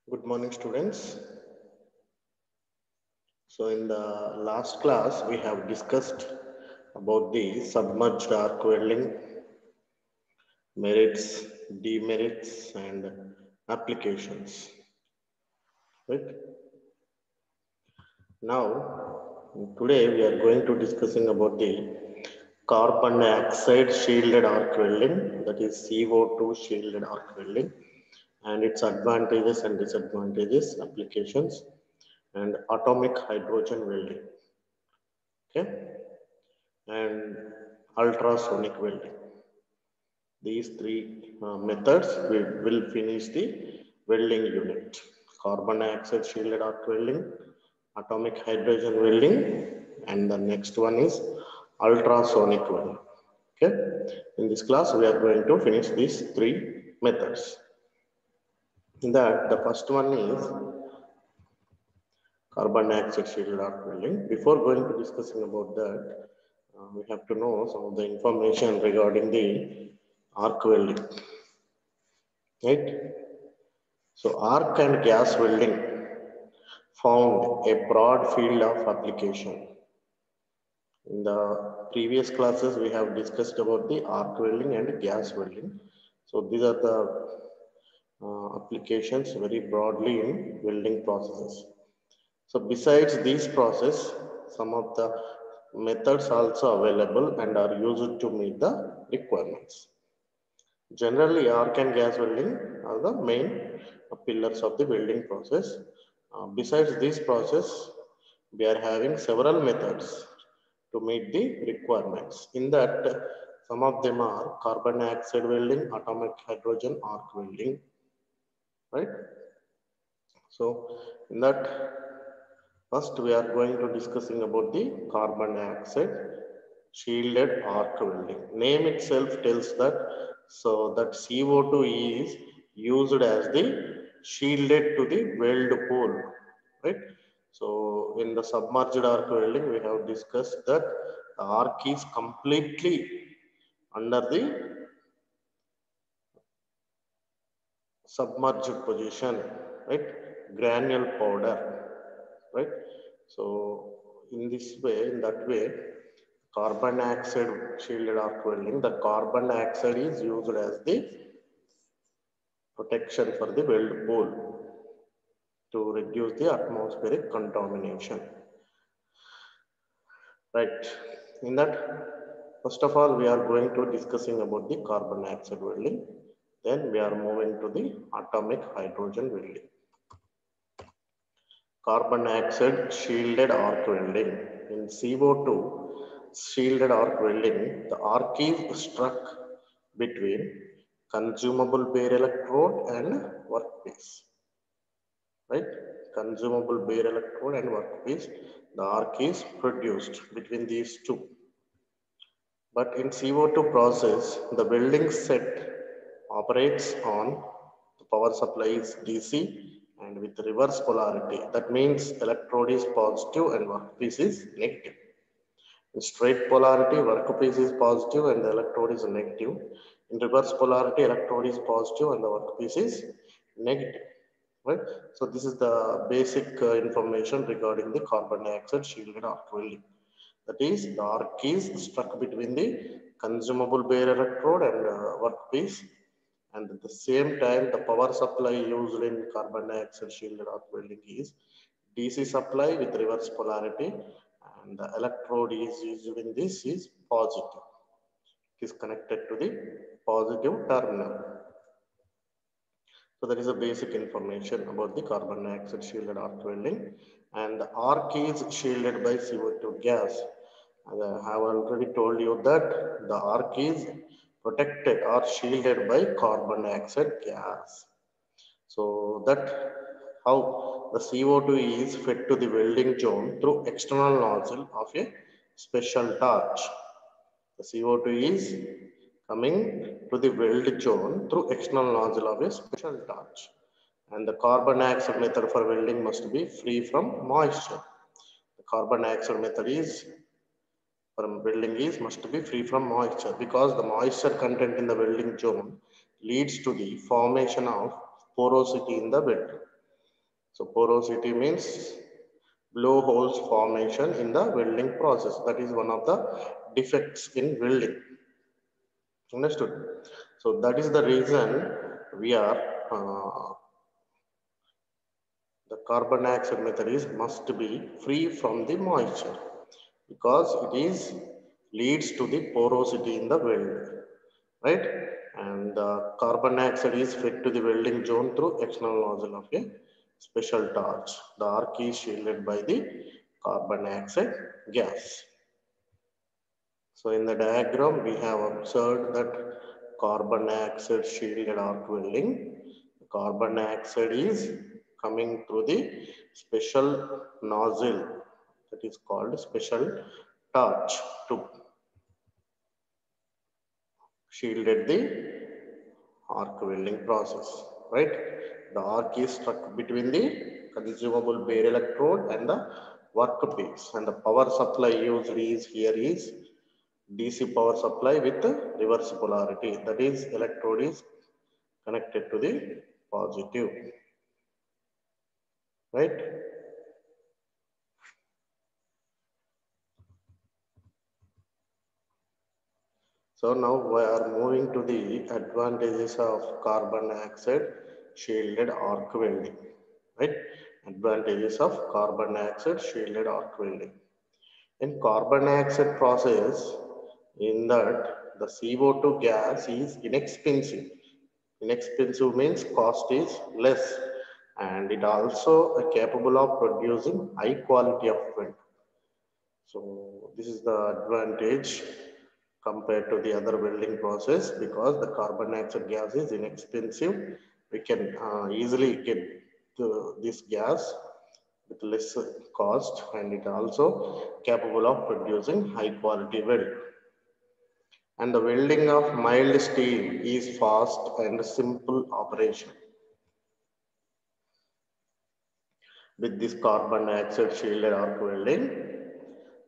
Good morning, students. So in the last class, we have discussed about the submerged arc welding, merits, demerits, and applications. Right? Now, today we are going to discussing about the carbon dioxide shielded arc welding, that is CO2 shielded arc welding, and its advantages and disadvantages, applications, and atomic hydrogen welding. Okay, and ultrasonic welding. These three methods will finish the welding unit. Carbon dioxide shielded arc welding, atomic hydrogen welding, and the next one is ultrasonic welding. Okay, in this class we are going to finish these three methods. In that, the first one is carbon dioxide shielded arc welding. Before going to discussing about that, we have to know some of the information regarding the arc welding, right? So arc and gas welding found a broad field of application. In the previous classes, we have discussed about the arc welding and gas welding. So these are the applications very broadly in welding processes. So besides these processes, some of the methods also available and are used to meet the requirements. Generally, arc and gas welding are the main pillars of the welding process. Besides this process, we are having several methods to meet the requirements. In that, some of them are carbon dioxide welding, atomic hydrogen arc welding, right? So, in that, first we are going to discussing about the carbon dioxide shielded arc welding. Name itself tells that that CO2 is used as the shielded to the weld pole, right? So in the submerged arc welding, we have discussed that the arc is completely under the submerged position, right? Granule powder, right? So in this way, in that way, carbon dioxide shielded arc welding, the carbon dioxide is used as the protection for the weld pole to reduce the atmospheric contamination. Right. In that, first of all, we are going to discussing about the carbon dioxide welding. Then we are moving to the atomic hydrogen welding. Carbon dioxide shielded arc welding. In CO2 shielded arc welding, the arc is struck between consumable bare electrode and workpiece. Right? Consumable bare electrode and workpiece, the arc is produced between these two. But in CO2 process, the welding set operates on the power supply is DC and with reverse polarity. That means electrode is positive and workpiece is negative. In straight polarity, workpiece is positive and the electrode is negative. In reverse polarity, electrode is positive and the workpiece is negative. Right? So this is the basic information regarding the carbon dioxide shielded arc welding. That is, the arc is struck between the consumable bare electrode and workpiece, and at the same time, the power supply used in carbon dioxide shielded arc welding is DC supply with reverse polarity, and the electrode is used in this is positive. It is connected to the positive terminal. So that is a basic information about the carbon dioxide shielded arc welding, and the arc is shielded by CO2 gas. As I have already told you that the arc is protected or shielded by carbon dioxide gas. So that how the CO2 is fed to the welding zone through external nozzle of a special torch. The CO2 is coming to the weld zone through external nozzle of a special torch. And the carbon dioxide method for welding must be free from moisture. The carbon dioxide method is for welding is must be free from moisture because the moisture content in the welding zone leads to the formation of porosity in the weld. So porosity means blowholes formation in the welding process. That is one of the defects in welding. Understood? So that is the reason we are the carbon dioxide method is must be free from the moisture, because it is leads to the porosity in the weld, right? And the carbon dioxide is fed to the welding zone through external nozzle of a special torch. The arc is shielded by the carbon dioxide gas. So in the diagram, we have observed that carbon dioxide shielded arc welding. Carbon dioxide is coming through the special nozzle, that is called special torch, to shielded the arc welding process, right? The arc is struck between the consumable bare electrode and the workpiece, and the power supply used is here is DC power supply with reverse polarity. That is, electrode is connected to the positive, right? So now we are moving to the advantages of carbon dioxide shielded arc welding, right? Advantages of carbon dioxide shielded arc welding. In carbon dioxide process, in that the CO2 gas is inexpensive. Inexpensive means cost is less, and it also capable of producing high quality of weld. So this is the advantage compared to the other welding process, because the carbon dioxide gas is inexpensive. We can easily get this gas with less cost, and it also capable of producing high quality weld. And the welding of mild steel is fast and simple operation. With this carbon dioxide shielded arc welding,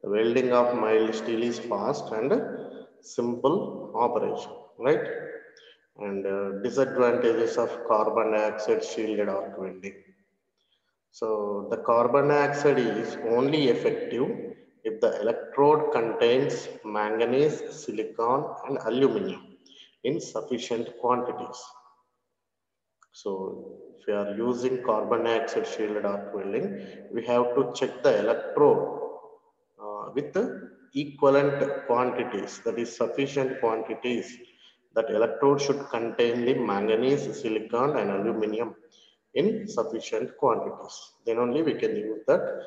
the welding of mild steel is fast and simple operation, right? And disadvantages of carbon dioxide shielded arc welding. So the carbon dioxide is only effective if the electrode contains manganese, silicon, and aluminum in sufficient quantities. So if you are using carbon dioxide shielded arc welding, we have to check the electrode with the equivalent quantities, that is sufficient quantities. That electrode should contain the manganese, silicon, and aluminum in sufficient quantities. Then only we can use that.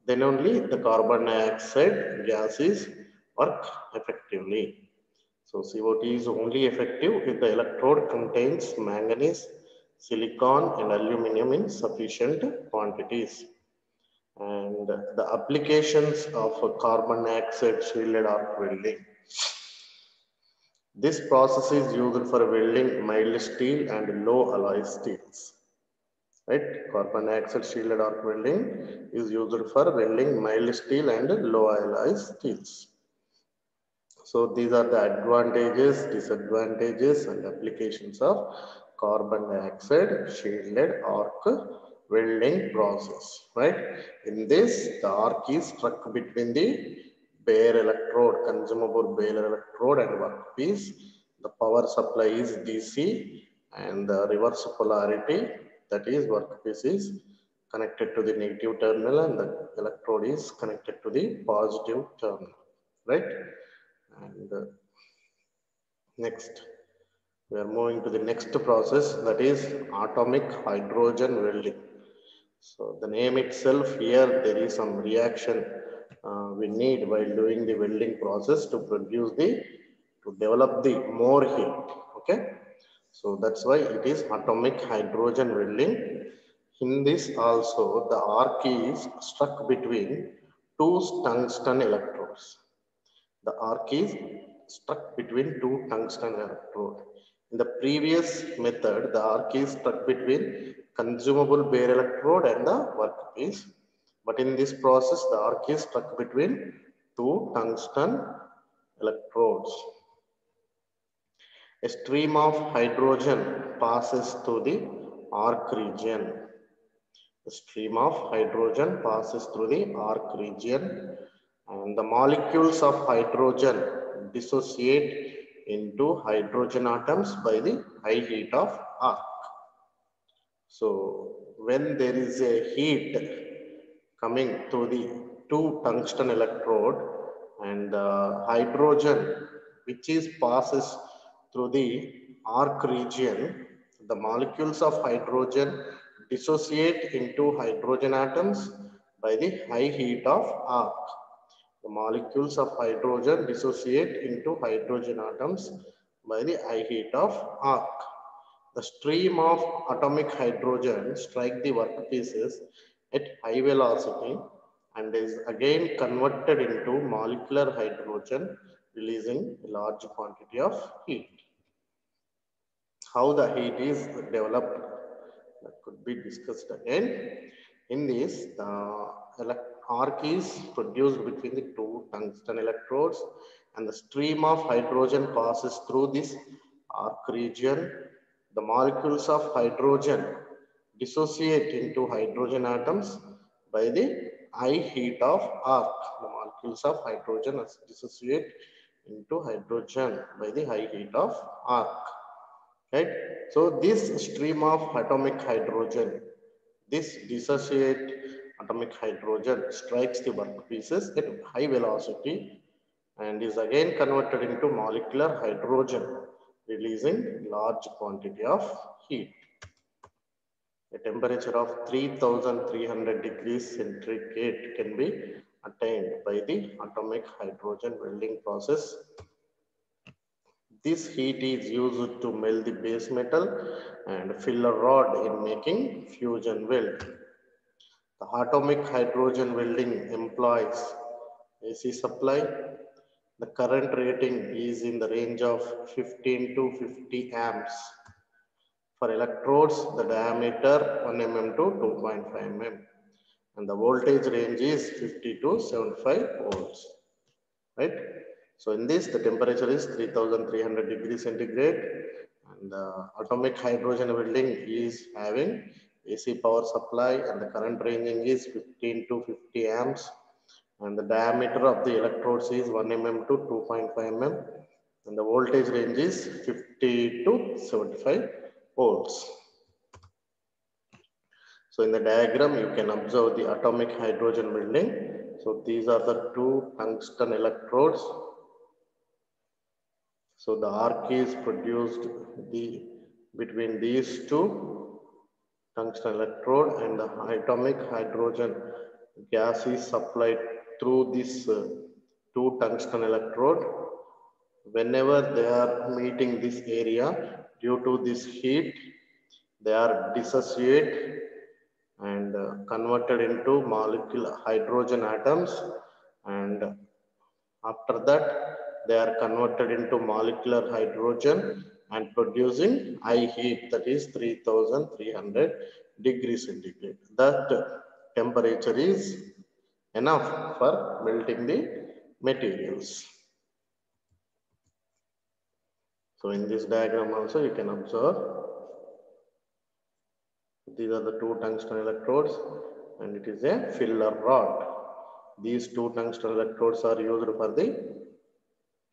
Then only the carbon dioxide gases work effectively. So COT is only effective if the electrode contains manganese, silicon, and aluminum in sufficient quantities. And the applications of carbon dioxide shielded arc welding. This process is used for welding mild steel and low alloy steels. Right? Carbon dioxide shielded arc welding is used for welding mild steel and low alloy steels. So these are the advantages, disadvantages, and applications of carbon dioxide shielded arc welding process, right? In this, the arc is struck between the bare electrode, consumable bare electrode, and workpiece. The power supply is DC, and the reverse polarity, that is workpiece, is connected to the negative terminal, and the electrode is connected to the positive terminal, right? And next, we are moving to the next process, that is atomic hydrogen welding. So the name itself, here there is some reaction we need while doing the welding process to produce to develop the more heat. Okay, so that's why it is atomic hydrogen welding. In this also, the arc is struck between two tungsten electrodes. The arc is struck between two tungsten electrodes. In the previous method, the arc is struck between consumable bare electrode and the workpiece. But in this process, the arc is struck between two tungsten electrodes. A stream of hydrogen passes through the arc region. The stream of hydrogen passes through the arc region, and the molecules of hydrogen dissociate into hydrogen atoms by the high heat of arc. So when there is a heat coming through the two tungsten electrode, and the hydrogen which is passes through the arc region, the molecules of hydrogen dissociate into hydrogen atoms by the high heat of arc. The molecules of hydrogen dissociate into hydrogen atoms by the high heat of arc. The stream of atomic hydrogen strike the workpieces at high velocity and is again converted into molecular hydrogen, releasing a large quantity of heat. How the heat is developed, that could be discussed again. In this, the arc is produced between the two tungsten electrodes, and the stream of hydrogen passes through this arc region. The molecules of hydrogen dissociate into hydrogen atoms by the high heat of arc. The molecules of hydrogen dissociate into hydrogen by the high heat of arc. Right? So this stream of atomic hydrogen, this dissociate atomic hydrogen strikes the workpieces at high velocity and is again converted into molecular hydrogen, releasing large quantity of heat. A temperature of 3300 degrees centigrade can be attained by the atomic hydrogen welding process. This heat is used to melt the base metal and fill a rod in making fusion weld. The atomic hydrogen welding employs AC supply. The current rating is in the range of 15 to 50 amps. For electrodes, the diameter 1 mm to 2.5 mm. And the voltage range is 50 to 75 volts. Right? So in this, the temperature is 3300 degrees centigrade, and the atomic hydrogen welding is having AC power supply, and the current ranging is 15 to 50 amps, and the diameter of the electrodes is 1 mm to 2.5 mm, and the voltage range is 50 to 75 volts. So in the diagram, you can observe the atomic hydrogen welding. So these are the two tungsten electrodes. So the arc is produced between these two tungsten electrode, and the atomic hydrogen gas is supplied through this two tungsten electrode. Whenever they are meeting this area, due to this heat, they are dissociate and converted into molecular hydrogen atoms, and after that they are converted into molecular hydrogen and producing high heat, that is 3300 degrees centigrade. That temperature is enough for melting the materials. So in this diagram also you can observe these are the two tungsten electrodes and it is a filler rod. These two tungsten electrodes are used for the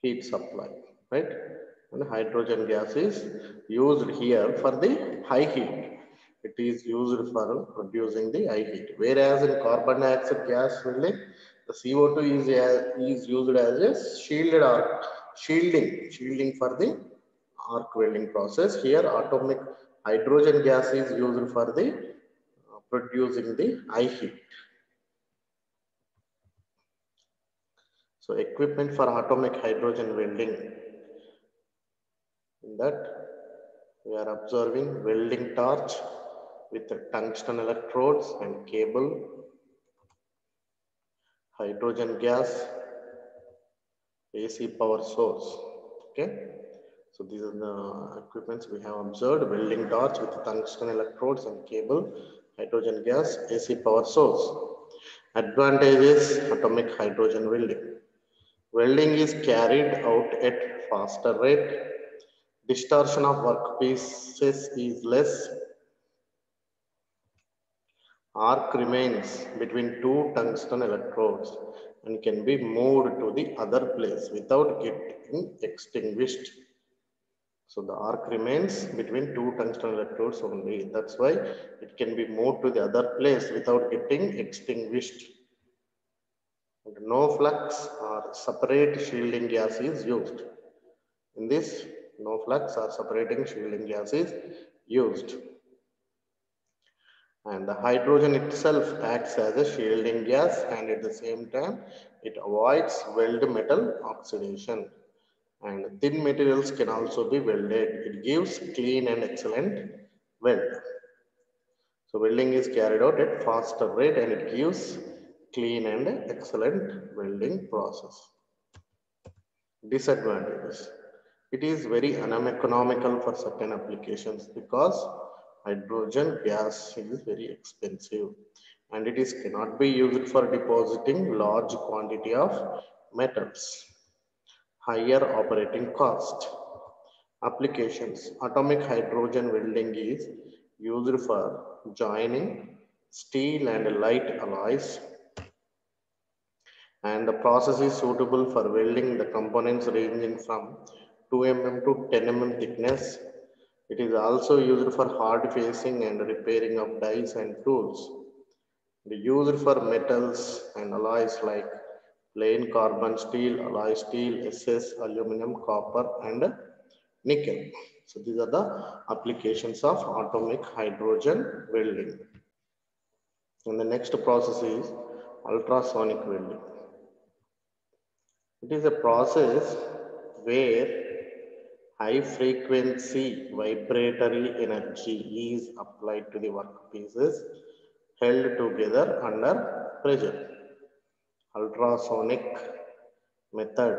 heat supply, right? And hydrogen gas is used here for the high heat. It is used for producing the high heat. Whereas in carbon dioxide gas welding, the CO2 is used as a shielded arc, shielding for the arc welding process. Here atomic hydrogen gas is used for the producing the high heat. So equipment for atomic hydrogen welding. In that we are observing welding torch with the tungsten electrodes and cable, hydrogen gas, AC power source. Okay. So these are the equipments we have observed: welding torch with tungsten electrodes and cable, hydrogen gas, AC power source. Advantages: atomic hydrogen welding. Welding is carried out at faster rate. Distortion of workpieces is less. Arc remains between two tungsten electrodes and can be moved to the other place without getting extinguished. So the arc remains between two tungsten electrodes only. That's why it can be moved to the other place without getting extinguished. And no flux or separate shielding gas is used. In this, no flux or separating shielding gas is used. And the hydrogen itself acts as a shielding gas, and at the same time, it avoids weld metal oxidation. And thin materials can also be welded. It gives clean and excellent weld. So welding is carried out at faster rate and it gives clean and excellent welding process. Disadvantages. It is very uneconomical for certain applications because hydrogen gas is very expensive and it is cannot be used for depositing large quantity of metals. Higher operating cost. Applications. Atomic hydrogen welding is used for joining steel and light alloys, and the process is suitable for welding the components ranging from 2 mm to 10 mm thickness. It is also used for hard facing and repairing of dies and tools. It is used for metals and alloys like plain carbon steel, alloy steel, SS, aluminum, copper, and nickel. So these are the applications of atomic hydrogen welding. And the next process is ultrasonic welding. It is a process where high frequency vibratory energy is applied to the workpieces held together under pressure. Ultrasonic method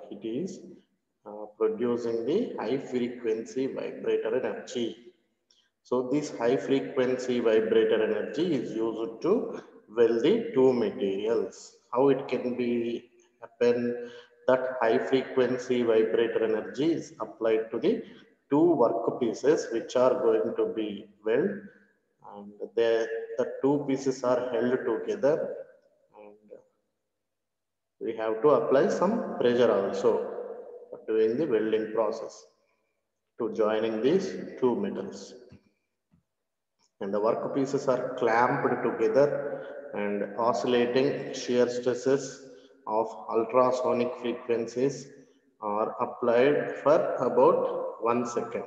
it is producing the high frequency vibrator energy. So this high frequency vibrator energy is used to weld the two materials. How it can be happen that high frequency vibrator energy is applied to the two workpieces which are going to be welded, and the two pieces are held together, and we have to apply some pressure also during the welding process to joining these two metals. And the workpieces are clamped together and oscillating shear stresses of ultrasonic frequencies are applied for about 1 second.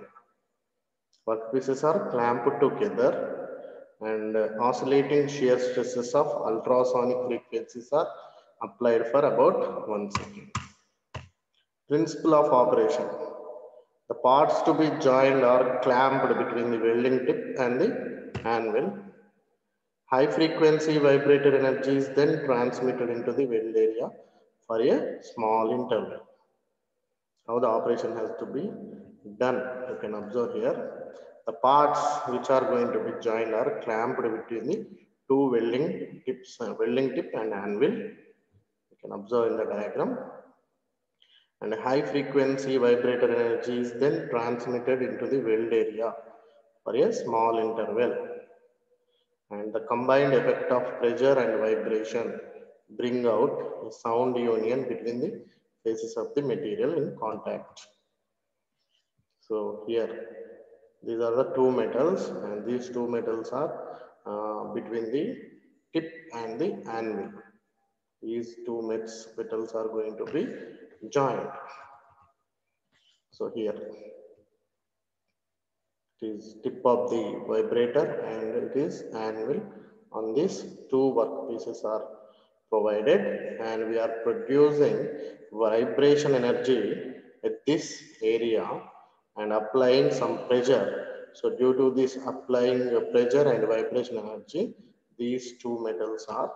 Workpieces are clamped together and oscillating shear stresses of ultrasonic frequencies are applied for about 1 second. Principle of operation. The parts to be joined are clamped between the welding tip and the anvil. High frequency vibrator energy is then transmitted into the weld area for a small interval. How the operation has to be done, you can observe here. The parts which are going to be joined are clamped between the two welding tips, welding tip and anvil. You can observe in the diagram. And high frequency vibrator energy is then transmitted into the weld area for a small interval. And the combined effect of pressure and vibration bring out a sound union between the faces of the material in contact. So here, these are the two metals, and these two metals are between the tip and the anvil. These two metals are going to be joined. So here, it is tip of the vibrator and it is anvil. On this, two workpieces are provided and we are producing vibration energy at this area and applying some pressure. So due to this applying pressure and vibration energy, these two metals are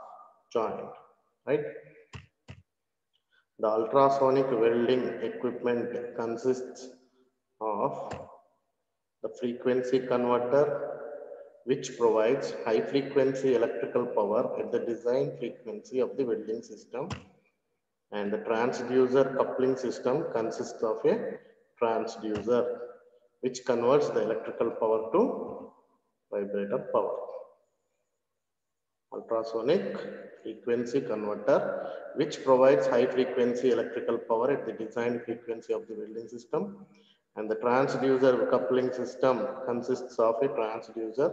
joined, right? The ultrasonic welding equipment consists of the frequency converter, which provides high frequency electrical power at the design frequency of the welding system. And the transducer coupling system consists of a transducer, which converts the electrical power to vibrator power. ultrasonic frequency converter, which provides high frequency electrical power at the designed frequency of the welding system. And the transducer coupling system consists of a transducer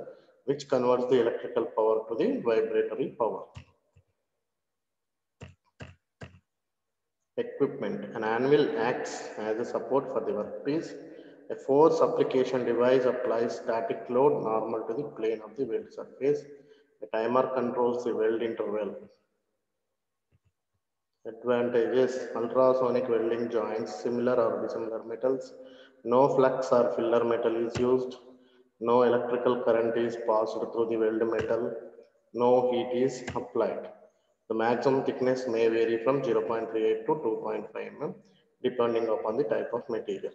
which converts the electrical power to the vibratory power. Equipment. An anvil acts as a support for the workpiece. A force application device applies static load normal to the plane of the weld surface. A timer controls the weld interval. Advantages: ultrasonic welding joints similar or dissimilar metals. No flux or filler metal is used. No electrical current is passed through the weld metal. No heat is applied. The maximum thickness may vary from 0.38 to 2.5 mm depending upon the type of material.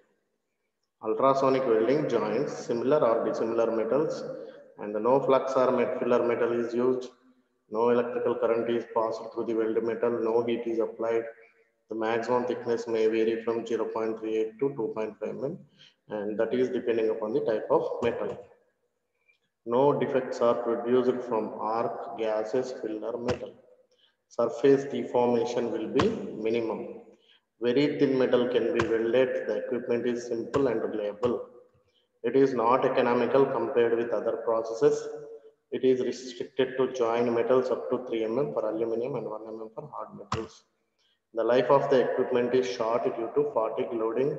Ultrasonic welding joints similar or dissimilar metals, and no flux or filler metal is used. No electrical current is passed through the weld metal. No heat is applied. The maximum thickness may vary from 0.38 to 2.5 mm, and that is depending upon the type of metal. No defects are produced from arc, gases, filler metal. Surface deformation will be minimum. Very thin metal can be welded. The equipment is simple and reliable. It is not economical compared with other processes. It is restricted to join metals up to 3 mm for aluminum and 1 mm for hard metals. The life of the equipment is short due to fatigue loading.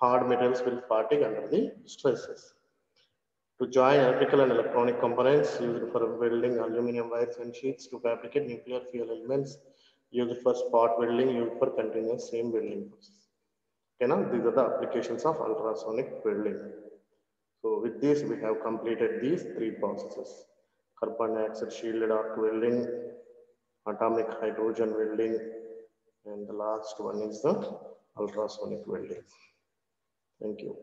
Hard metals will fatigue under the stresses. To join electrical and electronic components used for welding aluminum wires and sheets, to fabricate nuclear fuel elements, used for spot welding, used for continuous seam welding process. Okay, now these are the applications of ultrasonic welding. So with this, we have completed these three processes: carbon dioxide shielded arc welding, atomic hydrogen welding, and the last one is the ultrasonic welding. Thank you.